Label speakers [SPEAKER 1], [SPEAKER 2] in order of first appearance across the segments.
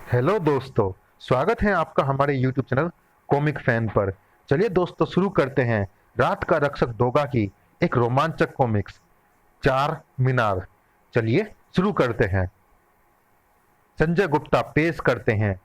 [SPEAKER 1] Hello दोस्तों, स्वागत है आपका हमारे यूट्यूब चैनल कॉमिक फैन पर। चलिए दोस्तों, शुरू करते हैं रात का रक्षक डोगा की एक रोमांचक कॉमिक्स, चार मीनार। चलिए शुरू करते हैं। संजय गुप्ता पेश करते हैं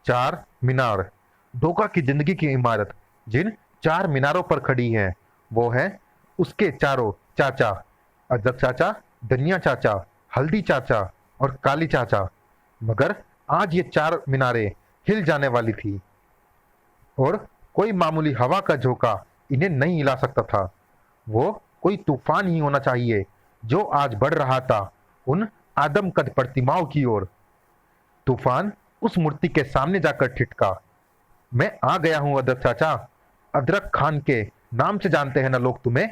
[SPEAKER 1] चार मीनार। डोगा की जिंदगी की इमारत जिन चार मीनारों पर खड़ी है वो है उसके चारों चाचा, अदरक चाचा, धनिया चाचा, हल्दी चाचा और काली चाचा। मगर आज ये चार मीनारें हिल जाने वाली थी और कोई मामूली हवा का झोंका इन्हें नहीं हिला सकता था। वो कोई तूफान ही होना चाहिए जो आज बढ़ रहा था उन आदमकद प्रतिमाओं की ओर। तूफान उस मूर्ति के सामने जाकर ठिठका। मैं आ गया हूं अदरक चाचा। अदरक खान के नाम से जानते हैं ना लोग तुम्हें।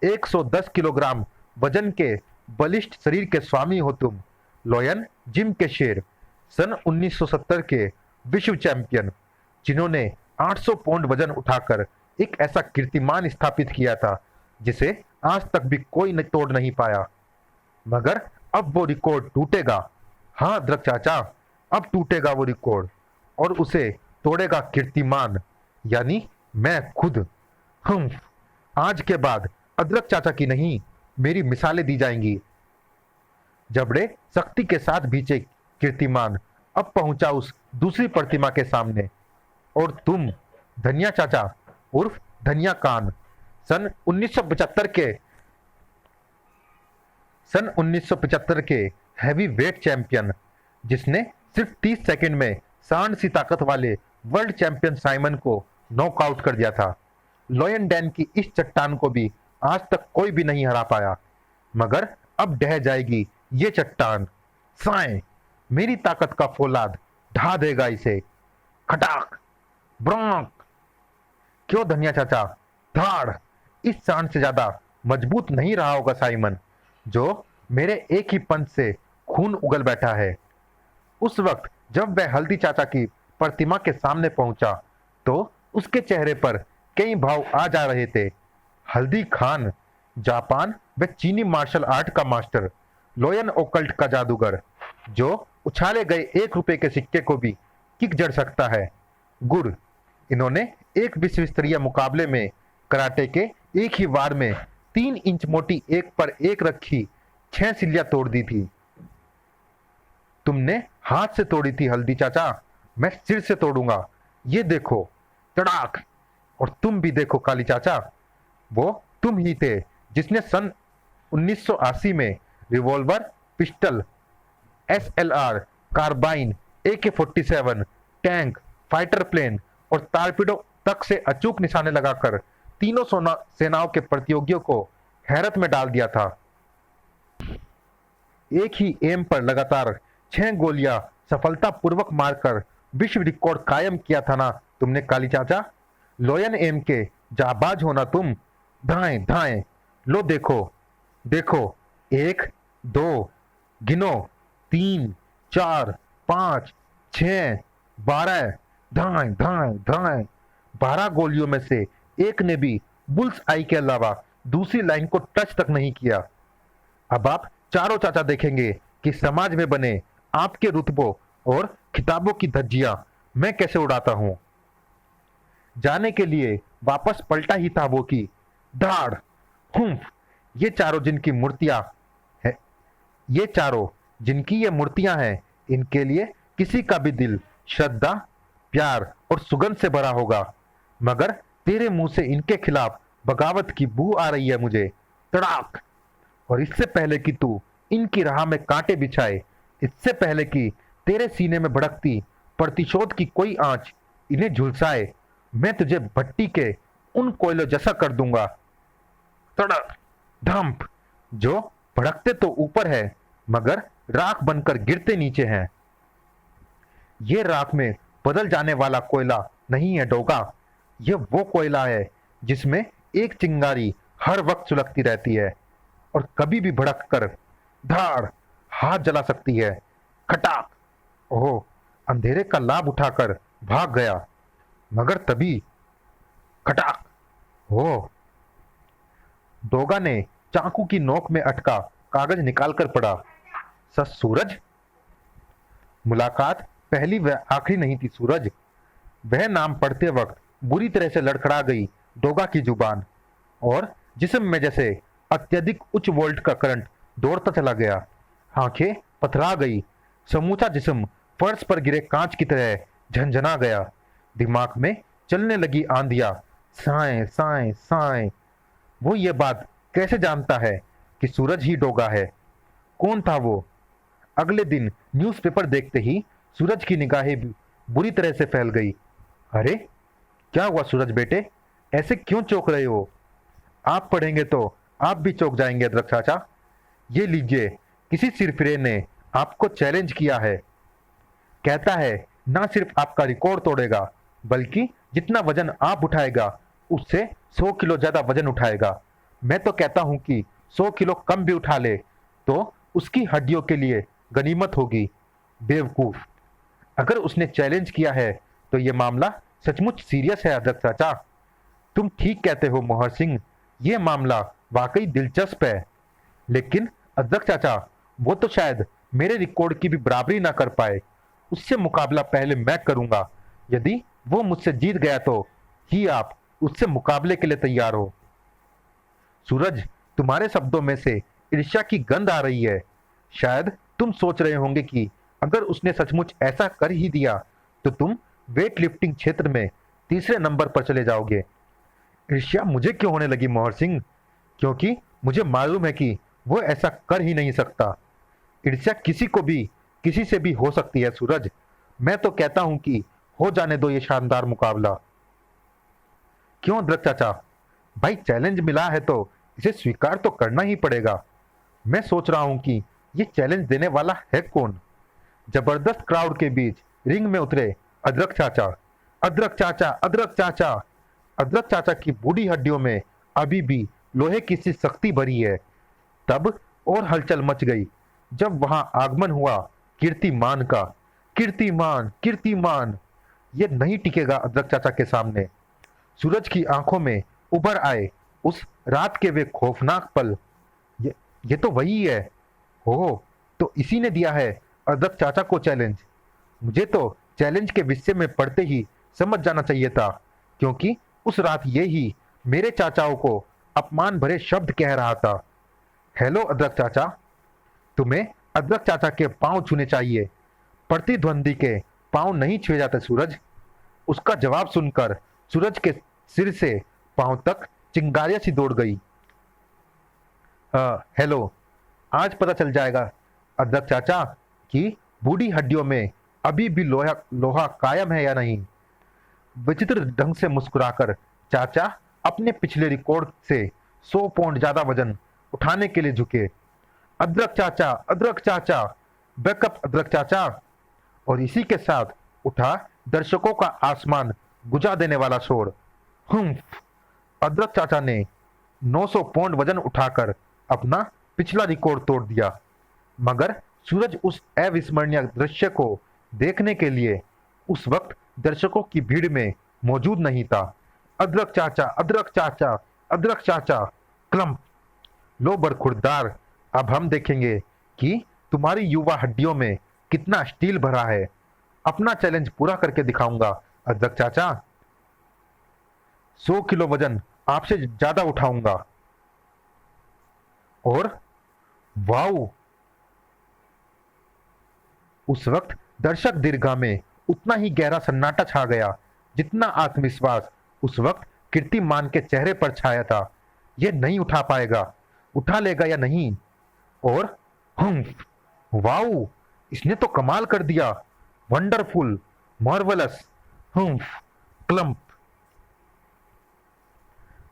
[SPEAKER 1] 110 किलोग्राम वजन के बलिष्ठ शरीर के स्वामी हो तुम। लॉयन जिम के शेर, सन 1970 के विश्व चैंपियन, जिन्होंने 800 पौंड वजन उठाकर एक ऐसा कीर्तिमान स्थापित किया था जिसे आज तक भी कोई तोड़ नहीं पाया। मगर अब वो रिकॉर्ड टूटेगा। हाँ अदरक चाचा, अब टूटेगा वो रिकॉर्ड और उसे तोड़ेगा कीर्तिमान, यानी मैं खुद। हम आज के बाद अदरक चाचा की नहीं, मेरी मिसालें दी जाएंगी। जबड़े सख्ती के साथ भींचे कीर्तिमान अब पहुंचा उस दूसरी प्रतिमा के सामने। और तुम धनिया चाचा उर्फ धनिया कान, सन 1975 के सन 1975 के हैवी वेट चैंपियन, जिसने सिर्फ 30 सेकंड में सांड सी ताकत वाले वर्ल्ड चैंपियन साइमन को नॉकआउट कर दिया था। लॉयन डैन की इस चट्टान को भी आज तक कोई भी नहीं हरा पाया। मगर अब ढह जाएगी ये चट्टान। साए, मेरी ताकत का फौलाद ढा देगा इसे। खटाक, ब्रोंक। क्यों धनिया चाचा, धाड़। इस सांड से ज्यादा मजबूत नहीं रहा होगा साइमन, जो मेरे एक ही पंच से खून उगल बैठा है। उस वक्त जब वह हल्दी चाचा की प्रतिमा के सामने पहुंचा तो उसके चेहरे पर कई भाव आ जा रहे थे। हल्दी खान, जापान व चीनी मार्शल आर्ट का मास्टर, लोयन ओकल्ट का जादूगर, जो उछाले गए 1 रुपए के सिक्के को भी किक जड़ सकता है। गुड़, इन्होंने एक विश्व स्तरीय मुकाबले में कराटे के एक ही वार में 3 इंच मोटी एक पर एक रखी 6 सिल्लियां तोड़ दी थी। तुमने हाथ से तोड़ी थी हल्दी चाचा, मैं सिर से तोड़ूंगा। ये देखो। तड़ाक। और तुम भी देखो काली चाचा, वो तुम ही थे जिसने सन 1980 में revolver, pistol, SLR, carbine, AK-47, tank, fighter plane और टारपीडो तक से अचूक निशाने लगाकर तीनों सेनाओं के प्रतियोगियों को हैरत में डाल दिया था। एक ही एम पर लगातार 6 गोलियां सफलतापूर्वक मारकर विश्व रिकॉर्ड कायम किया था ना तुमने काली चाचा। लोयन एम के जाबाज होना तुम। धाएं धाएं। लो देखो, देखो। 1, 2, गिनो। 3, 4, 5, 6, 12। धाएं धाएं धाएं। 12 गोलियों में से एक ने भी बुल्स आई के अलावा दूसरी लाइन को टच तक नहीं किया। अब आप चारों चाचा देखेंगे कि समाज में बने आपके रुतबों और खिताबों की धज्जियां मैं कैसे उड़ाता हूं। जाने के लिए वापस पलटा ही था वो की धाड़। हुम्फ। ये चारों जिनकी मूर्तियां है ये चारों जिनकी ये मूर्तियां हैं, इनके लिए किसी का भी दिल श्रद्धा, प्यार और सुगंध से भरा होगा। मगर तेरे मुंह से इनके खिलाफ बगावत की बू आ रही है मुझे। तड़ाक। और इससे पहले कि तू इनकी राह में कांटे बिछाए, इससे पहले कि तेरे सीने में भड़कती प्रतिशोध की कोई आंच इन्हें झुलसाए, मैं तुझे भट्टी के उन कोयलों जैसा कर दूंगा। तड़क, धम्प, जो भड़कते तो ऊपर है मगर राख बनकर गिरते नीचे हैं। ये राख में बदल जाने वाला कोयला नहीं है डोगा, ये वो कोयला है जिसमें एक चिंगारी हर वक्त सुलगती रहती है और कभी भी भड़क कर धाड़ हाथ जला सकती है। खटाक। ओह, अंधेरे का लाभ उठाकर भाग गया, मगर तभी खटाक। ओह। डोगा ने चाकू की नोक में अटका कागज निकालकर पढ़ा। सच सूरज। मुलाकात पहली व आखिरी नहीं थी सूरज। वह नाम पढ़ते वक्त बुरी तरह से लड़खड़ा गई डोगा की जुबान, और जिस्म में जैसे अत्यधिक उच्च वोल्ट का करंट दौड़ता चला गया। आंखें पथरा गई, समूचा जिस्म फर्श पर गिरे कांच की तरह झंझना गया। दिमाग में चलने लगी आंधियां, साएं साएं साएं। वो ये बात कैसे जानता है कि सूरज ही डोगा है? कौन था वो? अगले दिन न्यूज़पेपर देखते ही सूरज की निगाहें बुरी तरह से फैल गई। अरे क्या हुआ सूरज बेटे, ऐसे क्यों चौंक रहे हो? आप पढ़ेंगे तो आप भी चौंक जाएंगे अदरक चाचा। ये लीजिए, किसी सिरफिरे ने आपको चैलेंज किया है। कहता है ना सिर्फ आपका रिकॉर्ड तोड़ेगा, बल्कि जितना वजन आप उठाएगा उससे 100 किलो ज्यादा वजन उठाएगा। मैं तो कहता हूं कि 100 किलो कम भी उठा ले तो उसकी हड्डियों के लिए गनीमत होगी। बेवकूफ, अगर उसने चैलेंज किया है तो यह मामला सचमुच सीरियस है अदरक चाचा। तुम ठीक कहते हो मोहर सिंह, यह मामला वाकई दिलचस्प है। लेकिन अदरक चाचा, वो तो शायद मेरे रिकॉर्ड की भी बराबरी ना कर पाए। उससे मुकाबला पहले मैं करूंगा। यदि वो मुझसे जीत गया तो ही आप उससे मुकाबले के लिए तैयार हो। सूरज, तुम्हारे शब्दों में से ईर्ष्या की गंध आ रही है। शायद तुम सोच रहे होंगे कि अगर उसने सचमुच ऐसा कर ही दिया तो तुम वेट लिफ्टिंग क्षेत्र में तीसरे नंबर पर चले जाओगे। ईर्ष्या मुझे क्यों होने लगी मोहर सिंह? क्योंकि मुझे मालूम है कि वो ऐसा कर ही नहीं सकता। ईर्ष्या किसी को भी किसी से भी हो सकती है सूरज। मैं तो कहता हूं कि हो जाने दो ये शानदार मुकाबला। क्यों अदरक चाचा? भाई चैलेंज मिला है तो इसे स्वीकार तो करना ही पड़ेगा। मैं सोच रहा हूं कि ये चैलेंज देने वाला है कौन। जबरदस्त क्राउड के बीच रिंग में उतरे अदरक चाचा। अदरक चाचा, अदरक चाचा। अदरक चाचा की बूढ़ी हड्डियों में अभी भी लोहे की सी सख्ती भरी है। तब और हलचल मच गई जब वहां आगमन हुआ कीर्तिमान का। कीर्तिमान, कीर्तिमान, ये नहीं टिकेगा अदरक चाचा के सामने। सूरज की आंखों में उभर आए उस रात के वे खौफनाक पल। ये तो वही है। हो, तो इसी ने दिया है अदरक चाचा को चैलेंज। मुझे तो चैलेंज के विषय में पढ़ते ही समझ जाना चाहिए था, क्योंकि उस रात ये ही मेरे चाचाओं को अपमान भरे शब्द कह रहा था। हेलो अदरक चाचा। तुम्हें अदरक चाचा के पांव छूने चाहिए। प्रतिद्वंदी के पांव नहीं छुए जाते सूरज। उसका जवाब सुनकर सूरज के सिर से पांव तक चिंगारियां सी दौड़ गई। हेलो, आज पता चल जाएगा अदरक चाचा कि बूढ़ी हड्डियों में अभी भी लोहा लोहा कायम है या नहीं। विचित्र ढंग से मुस्कुराकर चाचा अपने पिछले रिकॉर्ड से 100 पाउंड ज्यादा वजन उठाने के लिए झुके। अदरक चाचा, अदरक चाचा, बैकअप अदरक चाचा। और इसी के साथ उठा दर्शकों का आसमान गुजा देने वाला शोर। हुम्फ! अदरक चाचा ने 900 पाउंड वजन उठाकर अपना पिछला रिकॉर्ड तोड़ दिया। मगर सूरज उस अविस्मरणीय दृश्य को देखने के लिए उस वक्त दर्शकों की भीड़ में मौजूद नहीं था। अदरक चाचा, अदरक चाचा, अदरक चाचा। क्लम्प! लो बरखुरदार, अब हम देखेंगे कि तुम्हारी युवा हड्डियों में कितना स्टील भरा है। अपना चैलेंज पूरा करके दिखाऊंगा अदरक चाचा। 100 किलो वजन आपसे ज्यादा उठाऊंगा। और वाओ! उस वक्त दर्शक दीर्घा में उतना ही गहरा सन्नाटा छा गया जितना आत्मविश्वास उस वक्त कीर्तिमान के चेहरे पर छाया था। यह नहीं उठा पाएगा, उठा लेगा या नहीं? और हम्फ! वाओ! इसने तो कमाल कर दिया। Wonderful, marvellous, humph, clump.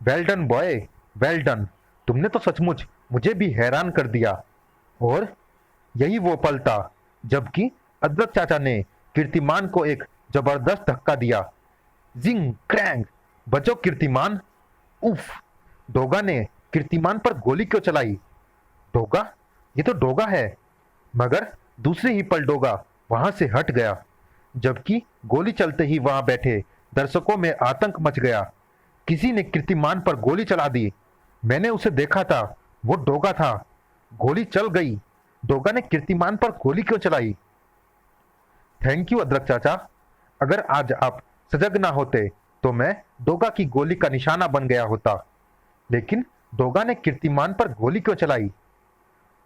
[SPEAKER 1] Well done boy, well done. तुमने तो सचमुच मुझे भी हैरान कर दिया। और यही वो पल था जबकि अदरक चाचा ने कीर्तिमान को एक जबरदस्त धक्का दिया। जिंग क्रैंग! बचो कीर्तिमान! उफ! डोगा ने कीर्तिमान पर गोली क्यों चलाई? डोगा? ये तो डोगा है। मगर दूसरे ही पल डोगा वहां से हट गया, जबकि गोली चलते ही वहां बैठे दर्शकों में आतंक मच गया। किसी ने कीर्तिमान पर गोली चला दी। मैंने उसे देखा था, वो डोगा था। गोली चल गई। डोगा ने कीर्तिमान पर गोली क्यों चलाई? थैंक यू अदरक चाचा। अगर आज आप सजग ना होते तो मैं डोगा की गोली का निशाना बन गया होता। लेकिन डोगा ने कीर्तिमान पर गोली क्यों चलाई?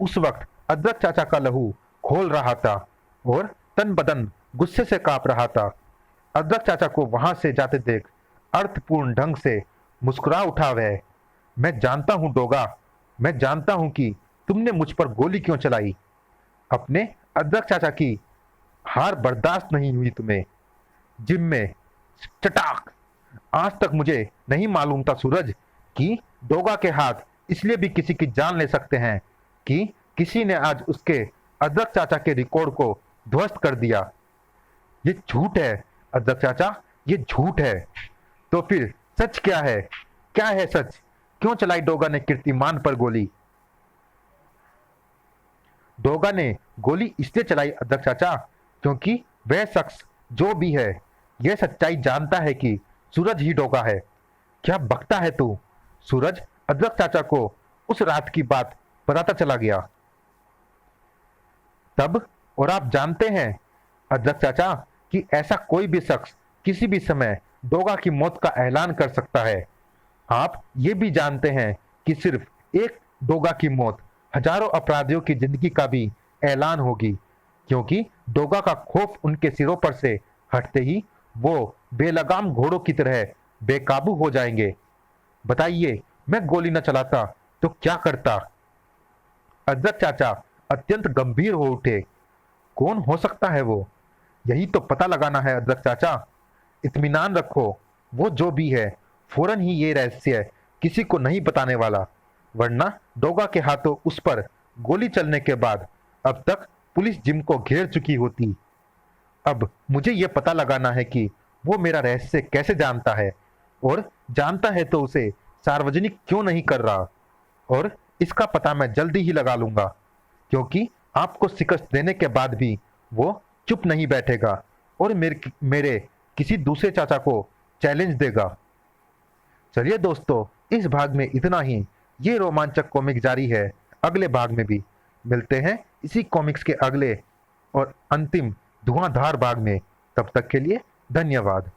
[SPEAKER 1] उस वक्त अदरक चाचा का लहू खोल रहा था और तन बदन गुस्से से कांप रहा था। अदरक चाचा को वहां से जाते देख अर्थपूर्ण ढंग से मुस्कुरा उठा वह। मैं जानता हूं डोगा, मैं जानता हूं कि तुमने मुझ पर गोली क्यों चलाई। अपने अदरक चाचा की हार बर्दाश्त नहीं हुई तुम्हें। जिम में चटाक। आज तक मुझे नहीं मालूम था सूरज कि डोगा के हाथ इसलिए भी किसी की जान ले सकते हैं कि किसी ने आज उसके अदरक चाचा के रिकॉर्ड को ध्वस्त कर दिया। ये झूठ है अदरक चाचा, ये झूठ है। तो फिर सच क्या है? क्या है सच? क्यों चलाई डोगा ने कीर्तिमान पर गोली? डोगा ने गोली इसलिए चलाई अदरक चाचा क्योंकि वह शख्स जो भी है यह सच्चाई जानता है कि सूरज ही डोगा है। क्या बकता है तू? सूरज अदरक चाचा को उस रात की बात बताता चला गया। तब और आप जानते हैं अदरक चाचा कि ऐसा कोई भी शख्स किसी भी समय डोगा की मौत का ऐलान कर सकता है। आप ये भी जानते हैं कि सिर्फ एक डोगा की मौत हजारों अपराधियों की जिंदगी का भी ऐलान होगी, क्योंकि डोगा का खौफ उनके सिरों पर से हटते ही वो बेलगाम घोड़ों की तरह बेकाबू हो जाएंगे। बताइए, मैं गोली न चलाता तो क्या करता? अदरक चाचा अत्यंत गंभीर हो उठे। कौन हो सकता है वो? यही तो पता लगाना है अदरक चाचा। इत्मीनान रखो, वो जो भी है फौरन ही ये रहस्य किसी को नहीं बताने वाला, वरना डोगा के हाथों उस पर गोली चलने के बाद अब तक पुलिस जिम को घेर चुकी होती। अब मुझे ये पता लगाना है कि वो मेरा रहस्य कैसे जानता है, और जानता है तो उसे सार्वजनिक क्यों नहीं कर रहा। और इसका पता मैं जल्दी ही लगा लूंगा, क्योंकि आपको शिकस्त देने के बाद भी वो चुप नहीं बैठेगा और मेरे किसी दूसरे चाचा को चैलेंज देगा। चलिए दोस्तों, इस भाग में इतना ही। ये रोमांचक कॉमिक जारी है अगले भाग में भी। मिलते हैं इसी कॉमिक्स के अगले और अंतिम धुआंधार भाग में। तब तक के लिए धन्यवाद।